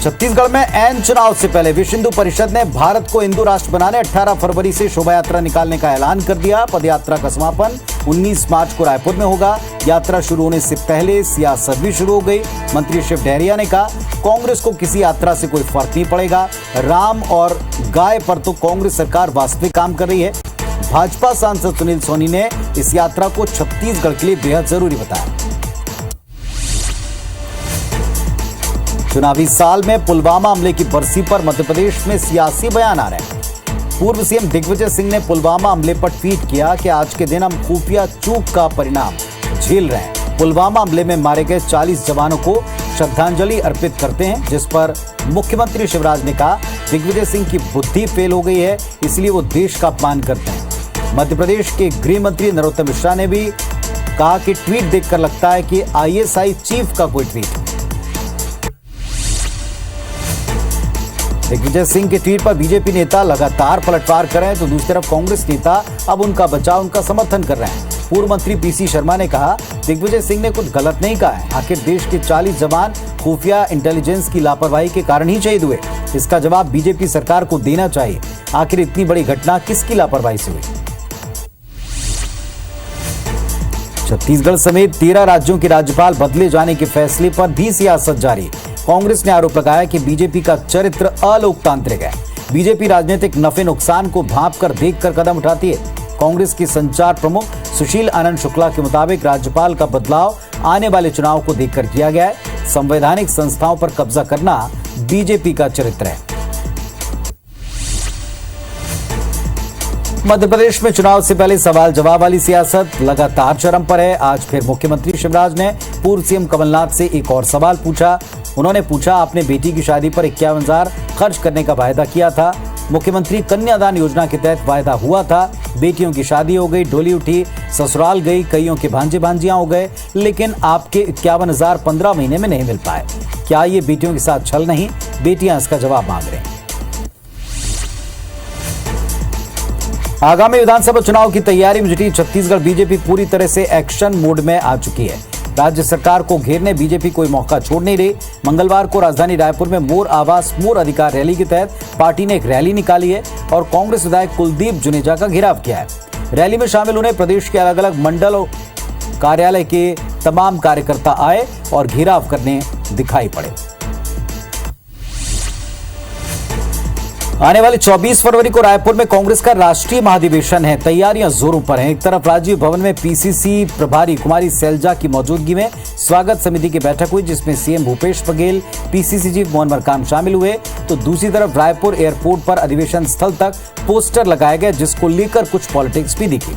छत्तीसगढ़ में ऐन चुनाव से पहले विश्व हिंदू परिषद ने भारत को हिंदू राष्ट्र बनाने 18 फरवरी से शोभा यात्रा निकालने का ऐलान कर दिया। पदयात्रा का समापन 19 मार्च को रायपुर में होगा। यात्रा शुरू होने से पहले सियासत भी शुरू हो गई। मंत्री शिव डहरिया ने कहा, कांग्रेस को किसी यात्रा से कोई फर्क नहीं पड़ेगा। राम और गाय पर तो कांग्रेस सरकार वास्तविक काम कर रही है। भाजपा सांसद सुनील सोनी ने इस यात्रा को छत्तीसगढ़ के लिए बेहद जरूरी बताया। चुनावी साल में पुलवामा हमले की बरसी पर मध्य प्रदेश में सियासी बयान आ रहे हैं। पूर्व सीएम दिग्विजय सिंह ने पुलवामा हमले पर ट्वीट किया कि आज के दिन हम खुफिया चूक का परिणाम झेल रहे हैं। पुलवामा हमले में मारे गए 40 जवानों को श्रद्धांजलि अर्पित करते हैं, जिस पर मुख्यमंत्री शिवराज ने कहा, दिग्विजय सिंह की बुद्धि फेल हो गई है, इसलिए वो देश का अपमान करते हैं। मध्य प्रदेश के गृह मंत्री नरोत्तम मिश्रा ने भी कहा कि ट्वीट देखकर लगता है कि आईएसआई चीफ का कोई ट्वीट। दिग्विजय सिंह के ट्वीट पर बीजेपी नेता लगातार पलटवार कर रहे हैं, तो दूसरी तरफ कांग्रेस नेता अब उनका बचाव, उनका समर्थन कर रहे हैं। पूर्व मंत्री पीसी शर्मा ने कहा, दिग्विजय सिंह ने कुछ गलत नहीं कहा है। आखिर देश के 40 जवान खुफिया इंटेलिजेंस की लापरवाही के कारण ही शहीद हुए। इसका जवाब बीजेपी सरकार को देना चाहिए। आखिर इतनी बड़ी घटना किसकी लापरवाही से हुई? छत्तीसगढ़ समेत 13 राज्यों के राज्यपाल बदले जाने के फैसले पर भी सियासत जारी। कांग्रेस ने आरोप लगाया कि बीजेपी का चरित्र अलोकतांत्रिक है। बीजेपी राजनीतिक नफे नुकसान को भांपकर देखकर कदम उठाती है। कांग्रेस के संचार प्रमुख सुशील आनंद शुक्ला के मुताबिक राज्यपाल का बदलाव आने वाले चुनाव को देखकर किया गया है। संवैधानिक संस्थाओं पर कब्जा करना बीजेपी का चरित्र है। मध्य प्रदेश में चुनाव से पहले सवाल जवाब वाली सियासत लगातार चरम पर है। आज फिर मुख्यमंत्री शिवराज ने पूर्व सीएम कमलनाथ से एक और सवाल पूछा। उन्होंने पूछा, आपने बेटी की शादी पर 51,000 खर्च करने का वायदा किया था। मुख्यमंत्री कन्यादान योजना के तहत वायदा हुआ था। बेटियों की शादी हो गई, डोली उठी, ससुराल गई, कईयों के भांजे भांजियां हो गए, लेकिन आपके 51,000 15 महीने में नहीं मिल पाए। क्या ये बेटियों के साथ छल नहीं? बेटियां इसका जवाब मांग रही हैं। आगामी विधानसभा चुनाव की तैयारी में जुटी छत्तीसगढ़ बीजेपी पूरी तरह से एक्शन मोड में आ चुकी है। राज्य सरकार को घेरने बीजेपी कोई मौका छोड़ नहीं रही। मंगलवार को राजधानी रायपुर में मोर आवास मोर अधिकार रैली के तहत पार्टी ने एक रैली निकाली है और कांग्रेस विधायक कुलदीप जुनेजा का घेराव किया है। रैली में शामिल होने प्रदेश के अलग अलग मंडल और कार्यालय के तमाम कार्यकर्ता आए और घेराव करने दिखाई पड़े। आने वाली 24 फरवरी को रायपुर में कांग्रेस का राष्ट्रीय महाधिवेशन है। तैयारियां जोरों पर हैं। एक तरफ राजीव भवन में पीसीसी प्रभारी कुमारी सैलजा की मौजूदगी में स्वागत समिति की बैठक हुई, जिसमें CM Bhupesh Baghel, PCC chief Mohan Markam शामिल हुए। तो दूसरी तरफ रायपुर एयरपोर्ट पर अधिवेशन स्थल तक पोस्टर लगाए गए, जिसको लेकर कुछ पॉलिटिक्स भी दिखी।